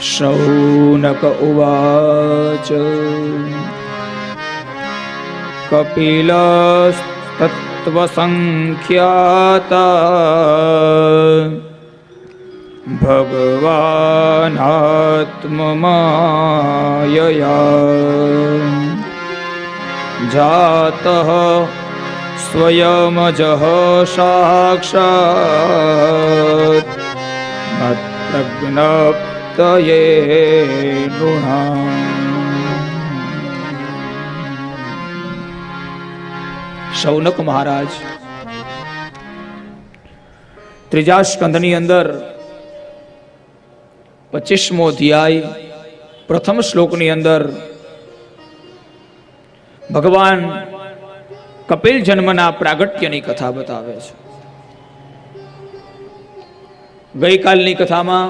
शौनक उवाच कपिलस्तत्त्वसंख्याता भगवानात्ममायया जातः स्वयमजः साक्षात् मत्प्रज्ञप्तये नृणाम्। शौनक महाराज त्रीजा स्कंदनी अंदर 25मो अध्याय प्रथम श्लोकनी अंदर भगवान कपिल जन्मना प्रागट्यनी कथा बतावे छे। गई कालनी कथामां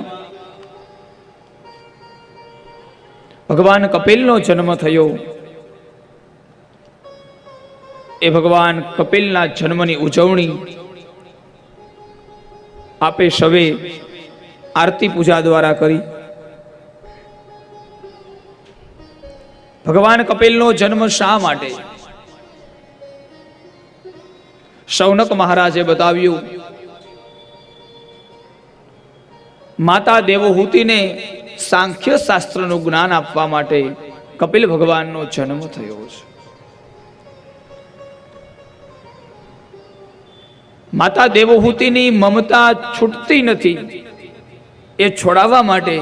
भगवान कपिलनो जन्म थयो। ए भगवान कपिलना जन्मनी उजवणी आपे सवे आरती पूजा द्वारा करी। भगवान कपिलनो जन्म शा माटे? शौनक महाराजे बताव्યું, माता देवहूति ने सांख्य शास्त्रનું જ્ઞાન આપવા માટે કપિલ ભગવાનનો જન્મ થયો છે। माता देवहूतिनी ममता छूटती नहीं, ए छोड़ावा माटे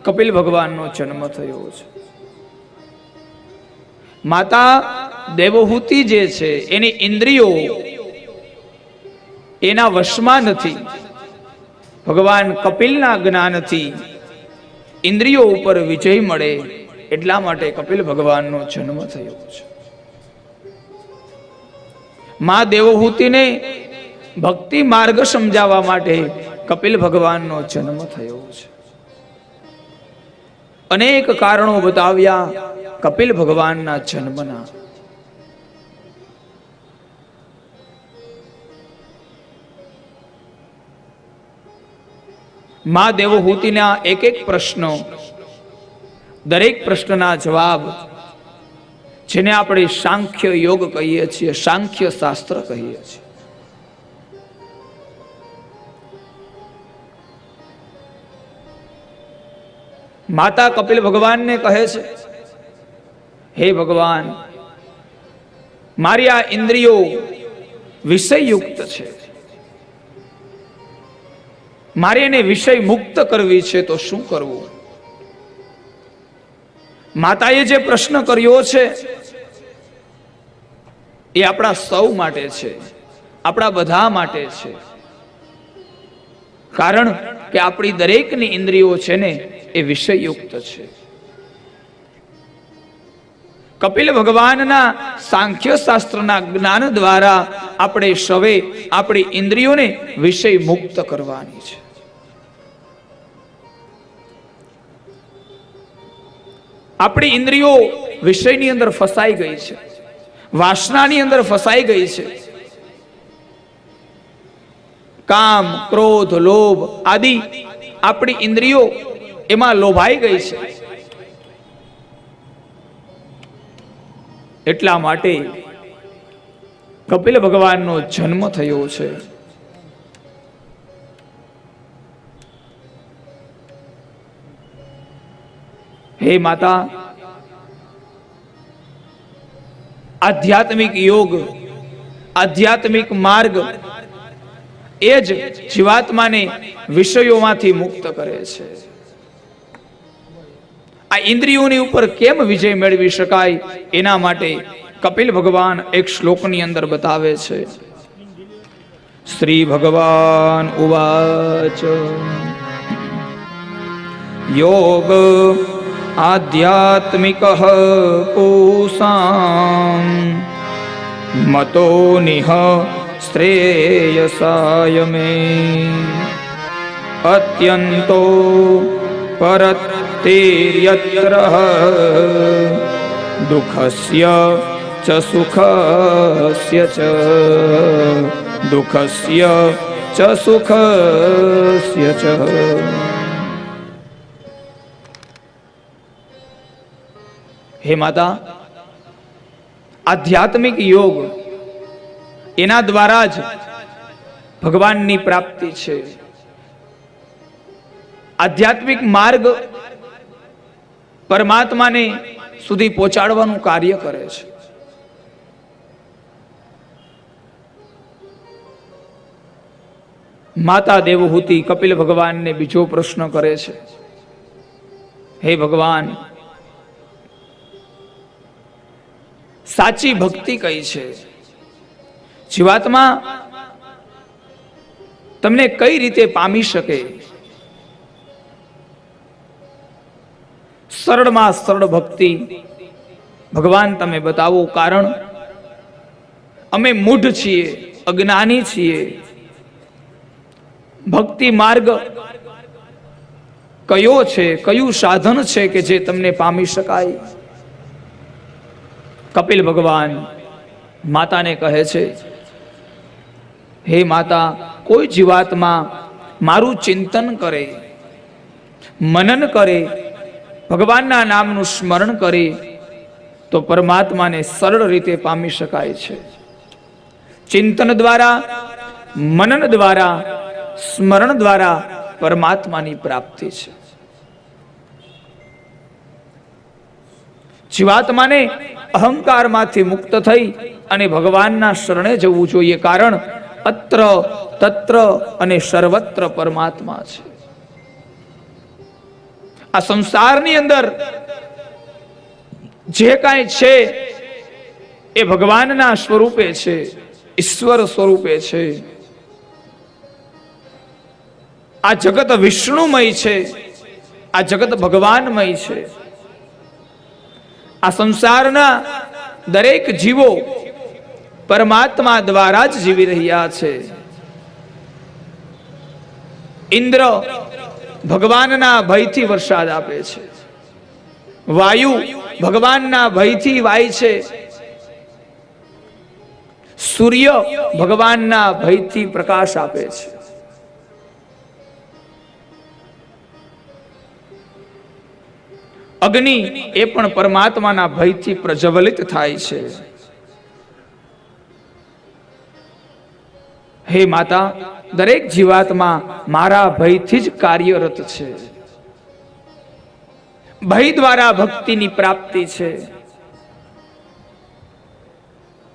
कपिल भगवाननो जन्म थयो छे। माता देवहूति जे छे एनी इंद्रियो एना वशमां नथी। भगवान कपिलना ज्ञानथी इंद्रियो उपर विजय मळे एटला माटे कपिल भगवाननो जन्म थयो छे। मां देवहूति ने भक्ति मार्ग समझावा माटे कपिल भगवाननो जन्म थयो छे। अनेक कारणों बताव्या कपिल भगवानना जन्मना। मां देवहूतिना एक एक प्रश्नो, दरेक प्रश्नना जवाब, जेने आपणे सांख्य योग कहीए छीए, सांख्य शास्त्र कहीए छीए। माता कपिल भगवान ने कहे छे, हे भगवान, मारी आ इंद्रियो विषय युक्त छे, मारे ने विषय मुक्त करवी छे तो शुं करवुं? माताए जे प्रश्न कर्यो छे ए आपणा सौ माटे छे, आपणा बधा माटे छे। कारण के आपणी दरेकनी इंद्रियो छे ने ए विषय युक्त छे। कपिल भगवानना सांख्य शास्त्रना ज्ञान द्वारा आपणे सवे आपणी इंद्रियोने विषय मुक्त करवानी छे। आपणी इंद्रियो विषयनी अंदर फसाई गई छे, वासनानी अंदर फसाई गई छे। काम, क्रोध, लोभ आदि आपणी इंद्रियो एमां लोभाई गई छे। એટલા માટે કપિલ ભગવાનનો જન્મ થયો છે। હે માતા, આધ્યાત્મિક યોગ, આધ્યાત્મિક માર્ગ એ જ જીવાત્માને વિષયોમાંથી મુક્ત કરે છે। आ इंद्रियों ऊपर केम विजय मेळवी शकाय एना माटे कपिल भगवान एक श्लोकनी अंदर बतावे छे। श्री भगवान उवाच योग आध्यात्मिकः पूसां मतो निह श्रेयसाय मे अत्यंतो परत्तेर्यत्र दुःखस्य च सुखस्य च दुःखस्य च सुखस्य च। હે માતા, આધ્યાત્મિક યોગ એના દ્વારા જ ભગવાનની પ્રાપ્તિ છે. આધ્યાત્મિક માર્ગ પરમાત્માને સુધી પહોંચાડવાનું કાર્ય કરે છે. માતા દેવહૂતિ કપિલ ભગવાનને બીજો પ્રશ્ન કરે છે, હે ભગવાન, સાચી ભક્તિ કઈ છે? જીવાત્મા તમને કઈ રીતે પામી શકે? સરળમાં સરળ ભક્તિ ભગવાન તમે બતાવો, કારણ અમે મૂઢ છીએ, અજ્ઞાની છીએ. ભક્તિ માર્ગ કયો છે, કયું સાધન છે કે જે તમને પામી શકાય? કપિલ ભગવાન માતાને કહે છે, હે માતા, કોઈ જીવાત્મા મારું ચિંતન કરે, મનન કરે, ભગવાનના નામનું સ્મરણ કરે તો પરમાત્માને સરળ રીતે પામી શકાય છે. ચિંતન દ્વારા, મનન દ્વારા, સ્મરણ દ્વારા પરમાત્માની પ્રાપ્તિ છે. જીવાત્માને અહંકારમાંથી મુક્ત થઈ અને ભગવાનના શરણે જવું જોઈએ, કારણ અત્ર તત્ર અને સર્વત્ર પરમાત્મા છે. આ સંસારની અંદર જે કાંઈ છે એ ભગવાનના સ્વરૂપે છે, ઈશ્વર સ્વરૂપે છે. આ જગત વિષ્ણુમય છે, આ જગત ભગવાનમય છે. આ સંસારના દરેક જીવો પરમાત્મા દ્વારા જ જીવી રહ્યા છે. ઇન્દ્ર ભગવાનના ભયથી વરસાદ આપે છે, વાયુ ભગવાનના ભયથી વાય છે, સૂર્ય ભગવાનના ભયથી પ્રકાશ આપે છે. અગ્નિ એ પણ પરમાત્માના ભયથી પ્રજ્વલિત થાય છે. હે માતા, દરેક જીવાત્મા મારા ભયથી જ કાર્યરત છે. ભય દ્વારા ભક્તિની પ્રાપ્તિ છે.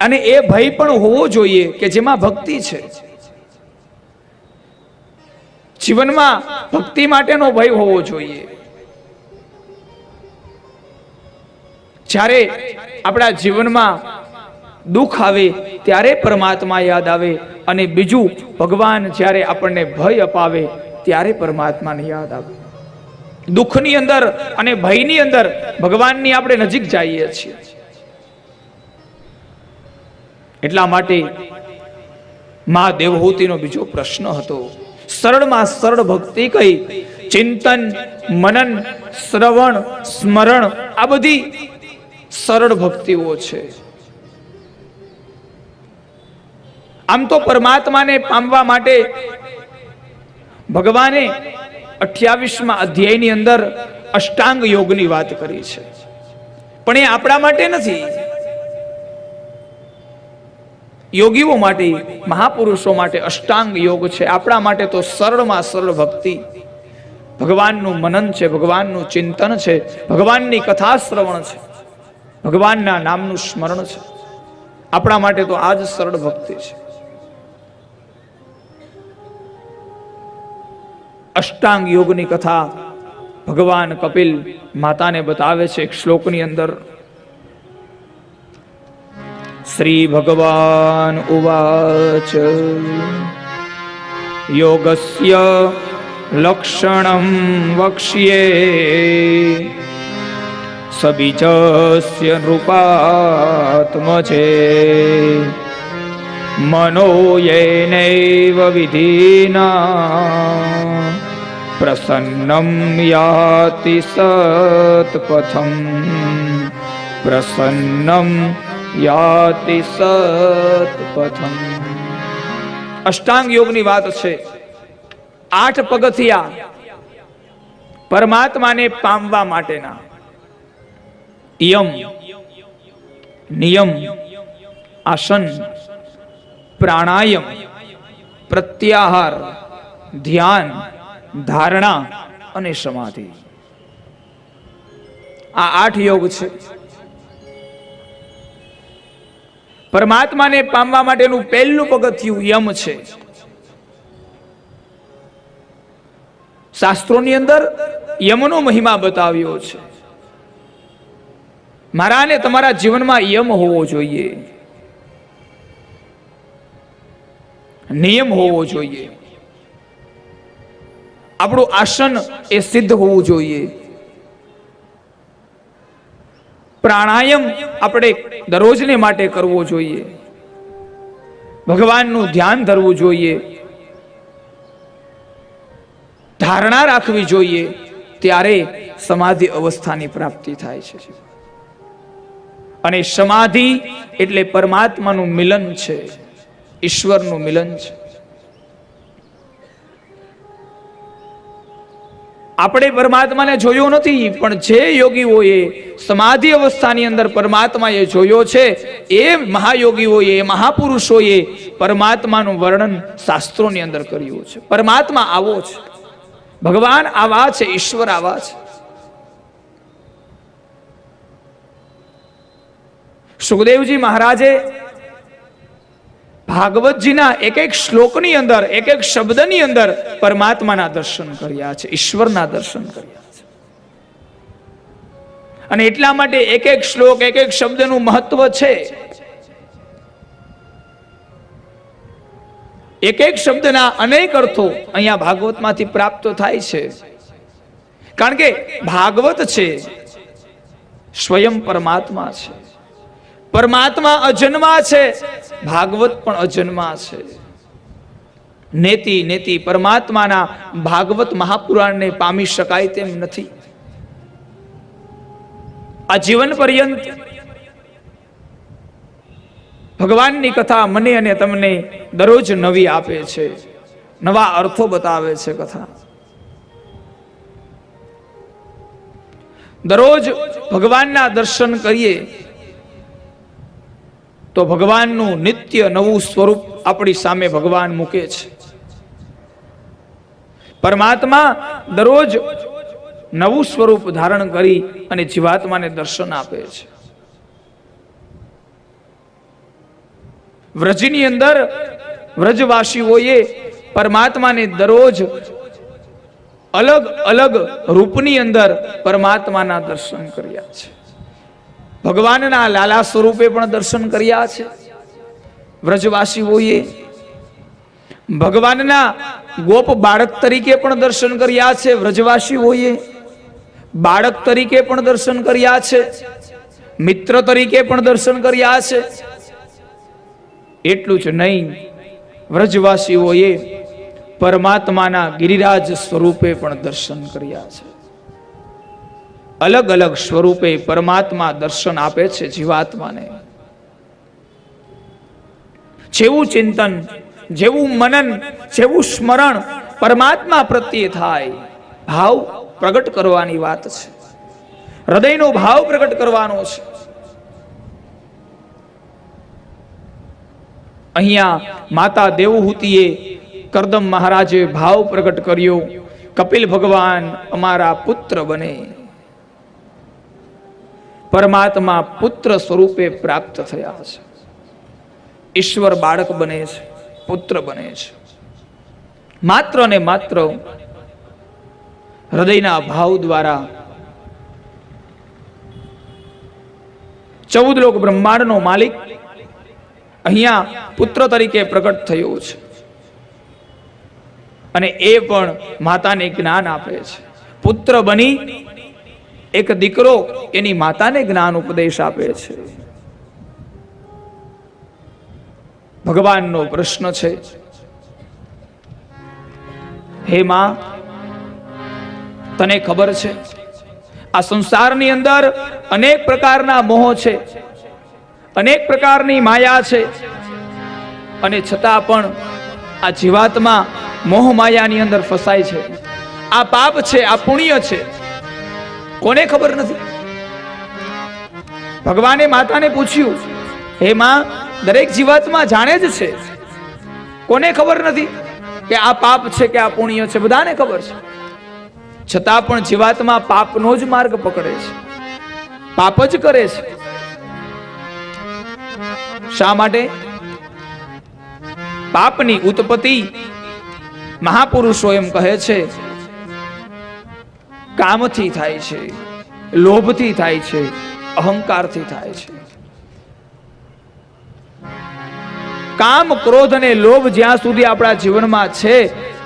અને એ ભય પણ હોવો જોઈએ કે જેમાં ભક્તિ છે. જીવનમાં ભક્તિ માટેનો ભય હોવો જોઈએ. જ્યારે આપણા જીવનમાં દુઃખ આવે ત્યારે પરમાત્મા યાદ આવે, અને બીજું ભગવાન જ્યારે આપણને ભય અપાવે ત્યારે પરમાત્માને યાદ આવે. દુઃખની અંદર અને ભયની અંદર ભગવાનની આપણે નજીક જઈએ છીએ. એટલા માટે મા દેવહૂતિનો બીજો પ્રશ્ન હતો, સરળમાં સરળ ભક્તિ કઈ? ચિંતન, મનન, શ્રવણ, સ્મરણ, આ બધી સરળ ભક્તિઓ છે. આમ તો પરમાત્માને પામવા માટે ભગવાને 28મા અધ્યાયની અંદર અષ્ટાંગ યોગની વાત કરી છે, પણ એ આપણા માટે નથી. યોગીઓ માટે, મહાપુરુષો માટે અષ્ટાંગ યોગ છે. આપણા માટે તો સરળમાં સરળ ભક્તિ, ભગવાનનું મનન છે, ભગવાનનું ચિંતન છે, ભગવાનની કથા શ્રવણ છે, ભગવાનના નામનું સ્મરણ છે. આપણા માટે તો આ જ સરળ ભક્તિ છે. અષ્ટાંગ યોગની કથા ભગવાન કપિલ માતાને બતાવે છે એક શ્લોકની અંદર. શ્રી ભગવાન ઉવાચ યોગસ્ય લક્ષણં વક્ષ્યે સબીજસ્ય નૃપાત્મજે મનો યેનૈવ વિધિના પ્રસન્નમ યાતિ સત્પથમ પ્રસન્નમ યાતિ સત્પથમ. અષ્ટાંગ યોગની વાત છે. 8 પગથિયા પરમાત્માને પામવા માટેના. યમ, નિયમ, આસન, પ્રાણાયામ, પ્રત્યાહાર, ધ્યાન, ધારણા અને સમાધિ. આ 8 યોગ છે. પરમાત્માને પામવા માટેનું પહેલું પગથિયું યમ છે. શાસ્ત્રોની અંદર યમનો મહિમા બતાવ્યો છે. મારા અને તમારા જીવનમાં યમ હોવો જોઈએ, નિયમ હોવો જોઈએ. આપણું આસન એ સિદ્ધ હોવું જોઈએ. પ્રાણાયામ આપણે દરરોજને માટે કરવો જોઈએ. ભગવાનનું ધ્યાન ધરવું જોઈએ. ધારણા રાખવી જોઈએ. ત્યારે સમાધિ અવસ્થાની પ્રાપ્તિ થાય છે. અને સમાધિ એટલે પરમાત્માનું મિલન છે, ઈશ્વરનું મિલન છે. આપણે પરમાત્માને જોયો નથી, પણ જે યોગીઓએ સમાધિ અવસ્થાની અંદર પરમાત્માએ જોયો છે, એ મહાયોગીઓએ, એ મહાપુરુષોએ પરમાત્માનું વર્ણન શાસ્ત્રોની અંદર કર્યું છે. પરમાત્મા આવો છે, ભગવાન આવા છે, ઈશ્વર આવા છે. સુખદેવજી મહારાજે ભાગવતજીના એક એક શ્લોકની અંદર, એક એક શબ્દની અંદર પરમાત્માના દર્શન કર્યા છે, ઈશ્વરના દર્શન કર્યા છે. અને એટલા માટે એક એક શ્લોક, એક એક શબ્દનું મહત્વ છે. એક એક શબ્દના અનેક અર્થો અહીંયા ભાગવતમાંથી પ્રાપ્ત થાય છે. કારણ કે ભાગવત છે સ્વયં પરમાત્મા છે. પરમાત્મા અજન્મા છે, ભાગવત પણ અજન્મા છે. નેતિ નેતિ પરમાત્માના ભાગવત મહાપુરાણને પામી શકાય તેમ નથી. આ જીવન પર્યંત ભગવાનની કથા મને અને તમને દરરોજ નવી આપે છે, નવા અર્થો બતાવે છે. કથા દરરોજ ભગવાનના દર્શન કરીએ તો ભગવાનનું નિત્ય નવું સ્વરૂપ આપણી સામે ભગવાન મૂકે છે. પરમાત્મા દરરોજ નવું સ્વરૂપ ધારણ કરી અને જીવાત્માને દર્શન આપે છે. વ્રજની અંદર વ્રજવાસીઓએ પરમાત્માને દરરોજ અલગ અલગ રૂપની અંદર પરમાત્માના દર્શન કર્યા છે. ભગવાનના લાલા સ્વરૂપે પણ દર્શન કર્યા છે વ્રજવાસીઓએ. ભગવાનના ગોપ બાળક તરીકે પણ દર્શન કર્યા છે વ્રજવાસીઓએ. બાળક તરીકે પણ દર્શન કર્યા છે, મિત્ર તરીકે પણ દર્શન કર્યા છે. એટલું જ નહીં, વ્રજવાસીઓએ પરમાત્માના ગિરિરાજ સ્વરૂપે પણ દર્શન કર્યા છે. અલગ અલગ સ્વરૂપે પરમાત્મા દર્શન આપે છે જીવાત્માને. જેવું ચિંતન, જેવું મનન, જેવું સ્મરણ પરમાત્મા પ્રત્યે થાય, ભાવ પ્રગટ કરવાની વાત છે. હૃદયનો ભાવ પ્રગટ કરવાનો છે. અહીંયા માતા દેવહૂતિએ, કરદમ મહારાજે ભાવ પ્રગટ કર્યો, કપિલ ભગવાન અમારા પુત્ર બને. પરમાત્મા પુત્ર સ્વરૂપે પ્રાપ્ત થયા છે. ઈશ્વર બાળક બને છે, પુત્ર બને છે. માત્ર ને માત્ર હૃદયના ભાવ દ્વારા. 14 લોક બ્રહ્માંડનો માલિક અહીંયા પુત્ર તરીકે પ્રગટ થયો છે. અને એ પણ માતાને જ્ઞાન આપે છે. પુત્ર બની એક દીકરો એની માતાને જ્ઞાન ઉપદેશ આપે છે. ભગવાનનો પ્રશ્ન છે, હે માં, તને ખબર છે આ સંસારની અંદર અનેક પ્રકારના મોહ છે, અનેક પ્રકારની માયા છે, અને છતાં પણ આ જીવાત્મા મોહ માયાની અંદર ફસાય છે. આ પાપ છે, આ પુણ્ય છે, કોને ખબર નથી? ભગવાને માતાને પૂછ્યું, હે માં, દરેક જીવાત્મા જાણે જ છે, કોને ખબર નથી કે આ પાપ છે કે આ પુણ્ય છે? બધાને ખબર છે. છતાં પણ જીવાત્મા પાપનો જ માર્ગ પકડે છે, પાપ જ કરે છે. શા માટે? પાપની ઉત્પત્તિ મહાપુરુષો એમ કહે છે, કામથી થાય છે, લોભથી થાય છે, અહંકારથી થાય છે. કામ, ક્રોધ અને લોભ જ્યાં સુધી આપણા જીવનમાં છે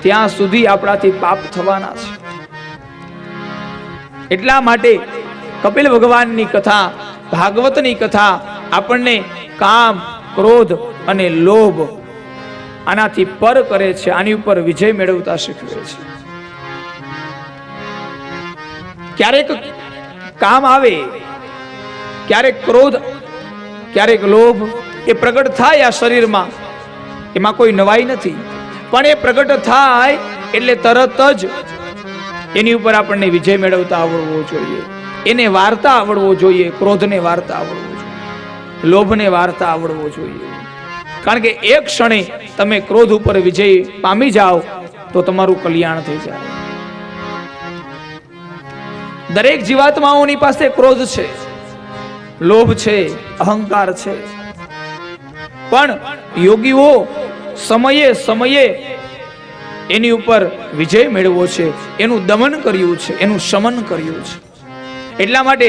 ત્યાં સુધી આપણાથી પાપ થવાના છે. એટલા માટે કપિલ ભગવાનની કથા, ભાગવતની કથા આપણને કામ, ક્રોધ અને લોભ આનાથી પર કરે છે, આની ઉપર વિજય મેળવતા શીખવે છે. ક્યારેક કામ આવે, ક્યારેક ક્રોધ, ક્યારેક લોભ, એ પ્રગટ થાય આ શરીરમાં, એમાં કોઈ નવાઈ નથી. પણ એ પ્રગટ થાય એટલે તરત જ એની ઉપર આપણને વિજય મેળવતા આવડવો જોઈએ, એને વાર્તા આવડવો જોઈએ, ક્રોધને વાર્તા આવડવો જોઈએ, લોભને વાર્તા આવડવો જોઈએ. કારણ કે એક ક્ષણે તમે ક્રોધ ઉપર વિજય પામી જાઓ તો તમારું કલ્યાણ થઈ જાય. દરેક જીવાત્માઓની પાસે ક્રોધ છે, લોભ છે, અહંકાર છે. પણ યોગીઓ સમયે સમયે એની ઉપર વિજય મેળવ્યો છે, એનું દમન કર્યું છે, એનું શમન કર્યું છે. એટલા માટે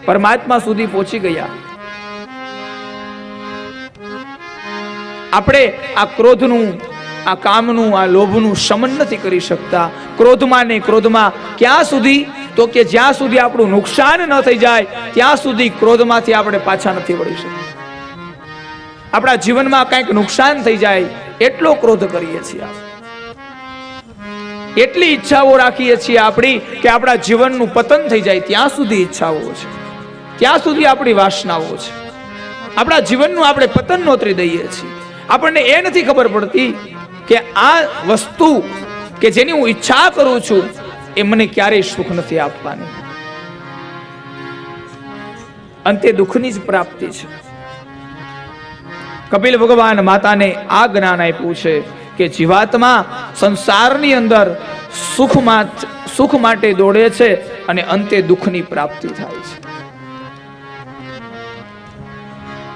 પરમાત્મા સુધી પહોંચી ગયા. આપણે આ ક્રોધનું, આ કામનું, આ લોભનું શમન નથી કરી શકતા. ક્રોધમાં ને ક્રોધમાં ક્યાં સુધી? તો કે જ્યાં સુધી આપણું નુકસાન ન થઈ જાય ત્યાં સુધી ક્રોધમાંથી આપણે પાછા નથી વળી શકતા. આપણા જીવનમાં કંઈક નુકસાન થઈ જાય એટલો ક્રોધ કરીએ છીએ, એટલી ઈચ્છાઓ રાખીએ છીએ આપણી કે આપણા જીવનનું પતન થઈ જાય ત્યાં સુધી ઈચ્છાઓ છે, ત્યાં સુધી આપણી વાસનાઓ છે. આપણા જીવનનું આપણે પતન નોતરી દઈએ છીએ. આપણને એ નથી ખબર પડતી કે આ વસ્તુ કે જેની હું ઈચ્છા કરું છું એ મને ક્યારેય સુખ નથી આપવાની, અંતે દુઃખની જ પ્રાપ્તિ છે. કપિલ ભગવાન માતાને આ જ્ઞાન આપ્યું છે કે જીવાત્મા સંસારની અંદર સુખ માટે દોડે છે અને અંતે દુઃખની પ્રાપ્તિ થાય છે.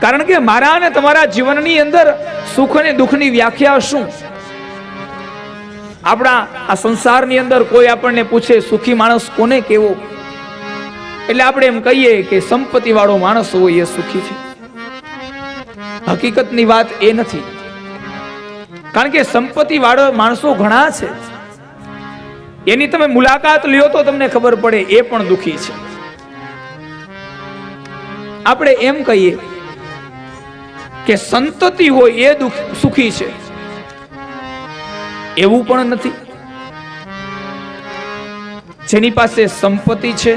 કારણ કે મારા અને તમારા જીવનની અંદર સુખ અને દુઃખની વ્યાખ્યા શું? આપણા આ સંસારની અંદર કોઈ આપણને પૂછે સુખી માણસ કોને કેવો, એટલે આપણે એમ કહીએ કે સંપત્તિ વાળો માણસ હોય એ સુખી છે. હકીકતની વાત એ નથી. કારણ કે સંપત્તિ વાળો માણસો ઘણા છે, એની તમે મુલાકાત લ્યો તો તમને ખબર પડે એ પણ દુખી છે. આપણે એમ કહીએ કે સંતતિ હોય એ સુખી છે, એવું પણ નથી. જેની પાસે સંપત્તિ છે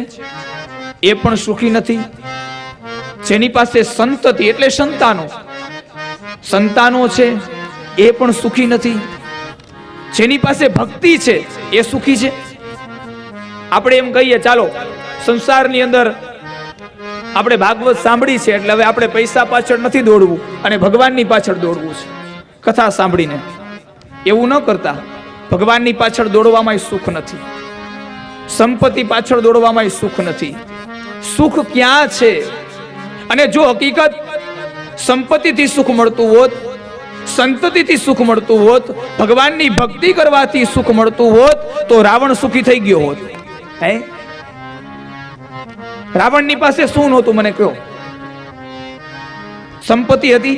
એ પણ સુખી નથી. જેની પાસે સંતતિ એટલે સંતાનો છે એ પણ સુખી નથી. જેની પાસે ભક્તિ છે એ સુખી છે. આપણે એમ કહીએ ચાલો સંસારની અંદર આપણે ભાગવત સાંભળી છે એટલે હવે આપણે પૈસા પાછળ નથી દોડવું અને ભગવાનની પાછળ દોડવું છે કથા સાંભળીને. એવું ન કરતા. ભગવાનની પાછળ દોડવામાં સુખ નથી, સંપત્તિ પાછળ દોડવામાં સુખ નથી. સુખ ક્યાં છે? અને જો હકીકત સંપત્તિથી સુખ મળતું હોત, સંતતિથી સુખ મળતું હોત, ભગવાનની ભક્તિ કરવાથી સુખ મળતું હોત તો રાવણ સુખી થઈ ગયો હોત. હે, રાવણની પાસે શું નહોતું મને કહો? સંપત્તિ હતી,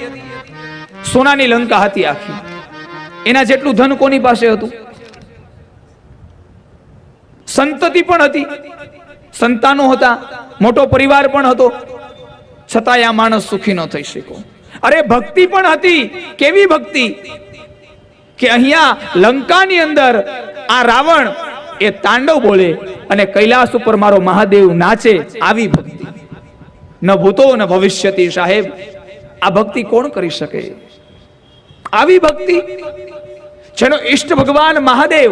સોનાની લંકા હતી આખી. એના જેટલું ધન કોની પાસે હતું? સંતતિ પણ હતી, સંતાનો હતા, મોટો પરિવાર પણ હતો, છતાંય આ માણસ સુખી ન થઈ શક્યો. અરે ભક્તિ પણ હતી. કેવી ભક્તિ કે અહીંયા લંકાની અંદર આ રાવણ એ તાંડવ બોલે અને કૈલાસ ઉપર મારો મહાદેવ નાચે, આવી ભક્તિ. ન ભૂતો ન ભવિષ્યતિ. સાહેબ, આ ભક્તિ કોણ કરી શકે? આવી ભક્તિ જેનો ઈષ્ટ ભગવાન મહાદેવ.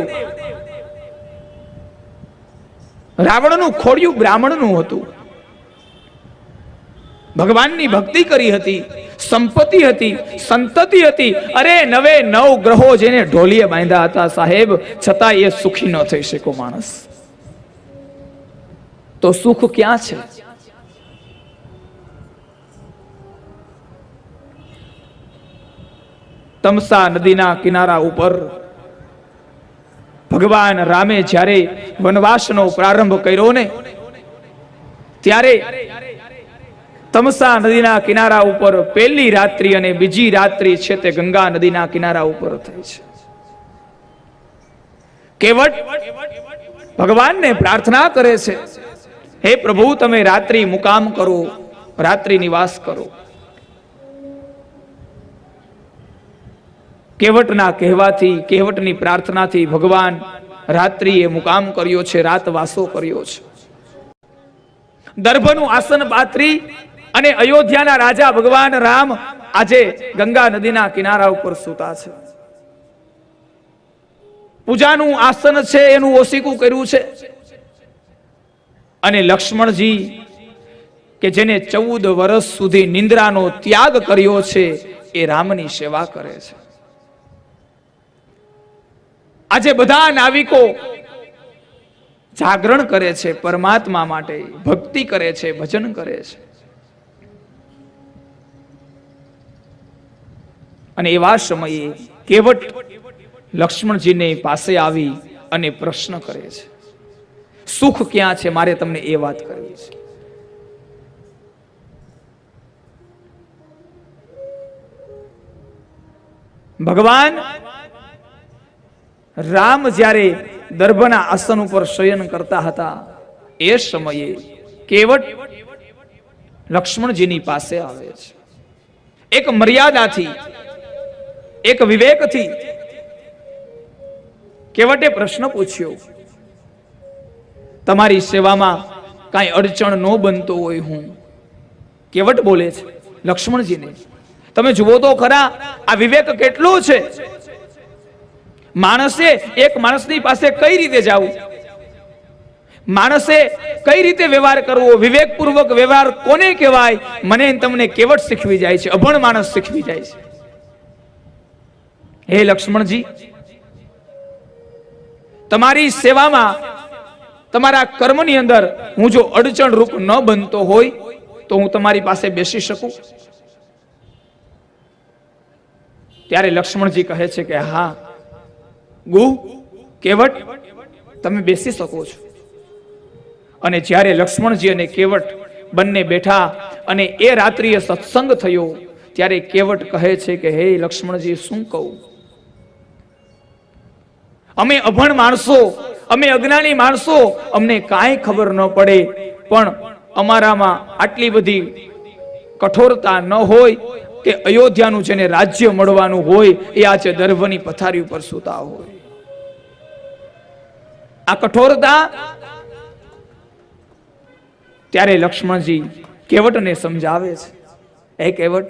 રાવણનું ખોડિયું બ્રાહ્મણનું હતું. ભગવાનની ભક્તિ કરી હતી, સંપત્તિ હતી, સંતતિ હતી, અરે 9 ગ્રહો જેને ઢોલીએ બાંધ્યા હતા સાહેબ, છતાં એ સુખી ન થઈ શક્યો માણસ. તો સુખ ક્યાં છે? તમસા નદીના કિનારા ઉપર ભગવાન રામે જ્યારે વનવાસનો પ્રારંભ કર્યો ને, ત્યારે તમસા નદીના કિનારા ઉપર પહેલી રાત્રિ અને બીજી રાત્રિ છે તે ગંગા નદીના કિનારા ઉપર થઈ છે. કેવટ ભગવાનને પ્રાર્થના કરે છે, હે પ્રભુ તમે રાત્રિ મુકામ કરો, રાત્રિ નિવાસ કરો. કેવટના કહેવાથી, કેવટની પ્રાર્થનાથી ભગવાન રાત્રિએ મુકામ કર્યો છે, રાતવાસો કર્યો છે. દર્ભનું આસન પાથરી અને અયોધ્યાના રાજા ભગવાન રામ આજે ગંગા નદીના કિનારા ઉપર સૂતા છે. પૂજાનું આસન છે એનું ઓસીકું કર્યું છે. અને લક્ષ્મણજી કે જેને 14 વર્ષ સુધી નિંદ્રાનો ત્યાગ કર્યો છે, એ રામની સેવા કરે છે. આજે બધા નાવિકો જાગરણ કરે છે, પરમાત્મા માટે ભક્તિ કરે છે, ભજન કરે છે. અને એવા સમયે કેવટ લક્ષ્મણજીને પાસે આવી અને પ્રશ્ન કરે છે, સુખ ક્યાં છે? મારે તમને એ વાત કરવી છે. ભગવાન રામ જ્યારે દર્ભના આસન ઉપર શયન કરતા હતા, એ સમયે કેવટ લક્ષ્મણજીની પાસે આવે છે. એક મર્યાદાથી, એક વિવેકથી કેવટે પ્રશ્ન પૂછ્યો, તમારી સેવામાં કાંઈ અડચણ ન બનતો હોય હું. કેવટ બોલે છે લક્ષ્મણજીને, તમે જુઓ તો ખરા આ વિવેક કેટલો છે. માણસે એક માણસની પાસે કઈ રીતે જવું, માણસે કઈ રીતે વ્યવહાર કરવો, વિવેકપૂર્વક વ્યવહાર કોને કહેવાય, મને તમને કેવટ શીખવી જાય છે, અભણ માણસ શીખવી જાય છે. હે લક્ષ્મણજી, તમારી સેવામાં, તમારા કર્મની અંદર હું જો અડચણ રૂપ ન બનતો હોય તો હું તમારી પાસે બેસી શકું? ત્યારે લક્ષ્મણજી કહે છે કે હા ગુ કેવટ, તમે બેસી શકો છો. અને જ્યારે લક્ષ્મણજી અને કેવટ બંને બેઠા અને એ રાત્રિએ સત્સંગ થયો, ત્યારે કેવટ કહે છે કે હે લક્ષ્મણજી, શું કહું? અમે અભણ માણસો, અમે અજ્ઞાની માણસો, અમને કાંઈ ખબર ન પડે, પણ અમારામાં આટલી બધી કઠોરતા ન હોય કે અયોધ્યાનું જેને રાજ્ય મળવાનું હોય એ આજે દર્ભની પથારી ઉપર સૂતા હોય. આ કઠોરતા. ત્યારે લક્ષ્મણજી કેવટને સમજાવે છે, હે કેવટ,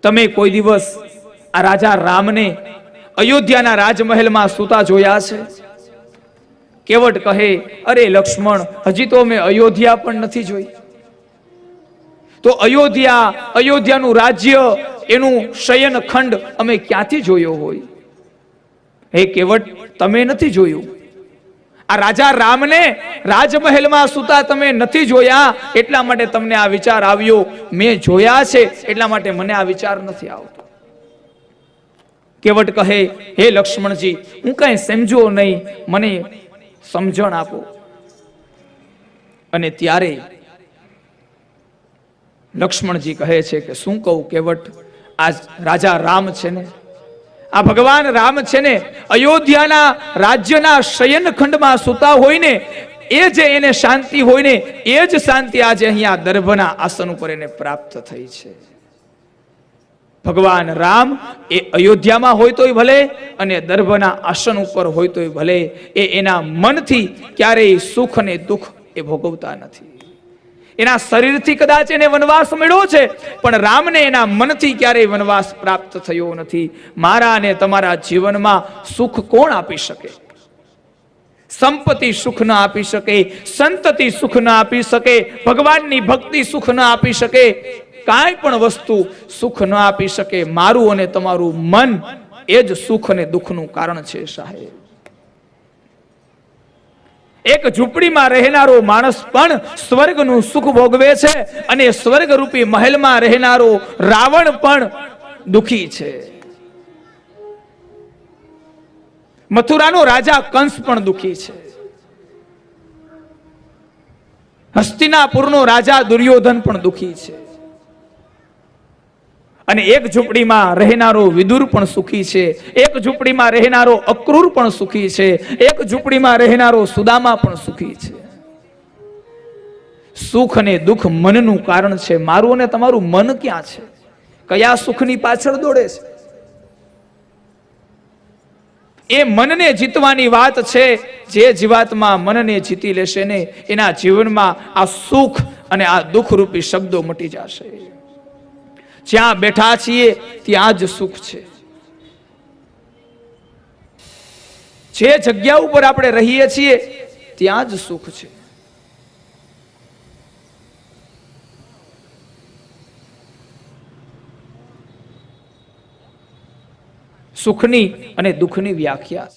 તમે કોઈ દિવસ આ રાજા રામને અયોધ્યાના રાજમહેલમાં સૂતા જોયા છે? કેવટ કહે, અરે લક્ષ્મણ, હજી તો અમે અયોધ્યા પણ નથી જોઈ. તો અયોધ્યાનું રાજ્ય, એનું શયન ખંડ અમે ક્યાંથી જોયો હોય? હે કેવટ, તમે નથી જોયું. આ રાજા રામને રાજમહેલમાં સૂતા તમે નથી જોયા, એટલા માટે તમને આ વિચાર આવ્યો. મેં જોયા છે એટલા માટે મને આ વિચાર નથી આવતો. કેવટ કહે, હે લક્ષ્મણજી, હું કઈ સમજો નહીં, મને સમજણ આપો. અને ત્યારે લક્ષ્મણજી કહે છે કે શું કહું કેવટ, આ રાજા રામ છે ને, આ ભગવાન રામ છે ને, અયોધ્યાના રાજ્યના શયનખંડમાં સૂતા હોય ને, એ જે એને શાંતિ હોય ને, એ જ શાંતિ આજે અહીંયા દર્ભના આસન ઉપર એને પ્રાપ્ત થઈ છે. ભગવાન રામ એ અયોધ્યામાં હોય તોય ભલે અને દર્ભના આસન ઉપર હોય તોય ભલે, એ એના મનથી ક્યારેય સુખ અને દુઃખ એ ભોગવતા નથી. એના શરીરથી કદાચ એને વનવાસ મળ્યો છે, પણ રામને એના મનથી ક્યારેય વનવાસ પ્રાપ્ત થયો નથી. મારા અને તમારા જીવનમાં સુખ કોણ આપી શકે? સંપત્તિ સુખ ન આપી શકે, સંતતિ સુખ ન આપી શકે, ભગવાનની ભક્તિ સુખ ન આપી શકે, કાંઈ પણ વસ્તુ સુખ ન આપી શકે. મારું અને તમારું મન એ જ સુખ અને દુઃખનું કારણ છે સાહેબ. એક ઝૂંપડીમાં રહેનારો માણસ પણ સ્વર્ગનું સુખ ભોગવે છે અને સ્વર્ગરૂપી મહેલમાં રહેનારો રાવણ પણ દુખી છે. મથુરાનો રાજા કંસ પણ દુખી છે. હસ્તિનાપુરનો રાજા દુર્યોધન પણ દુખી છે. અને એક ઝૂંપડીમાં રહેનારો વિદુર પણ સુખી છે. એક ઝૂંપડીમાં રહેનારો અક્રૂર પણ સુખી છે. એક ઝૂંપડીમાં રહેનારો સુદામા પણ સુખી છે. સુખ અને દુઃખ મનનું કારણ છે. મારું અને તમારું મન ક્યાં છે? કયા સુખની પાછળ દોડે છે? એ મનને જીતવાની વાત છે. જે જીવાત્મા મનને જીતી લેશે ને એના જીવનમાં આ સુખ અને આ દુઃખ રૂપી શબ્દો મટી જશે. જ્યાં બેઠા છીએ ત્યાં જ સુખ છે. જે જગ્યા ઉપર આપણે રહીએ છીએ ત્યાં જ સુખ છે. સુખની અને દુઃખની વ્યાખ્યા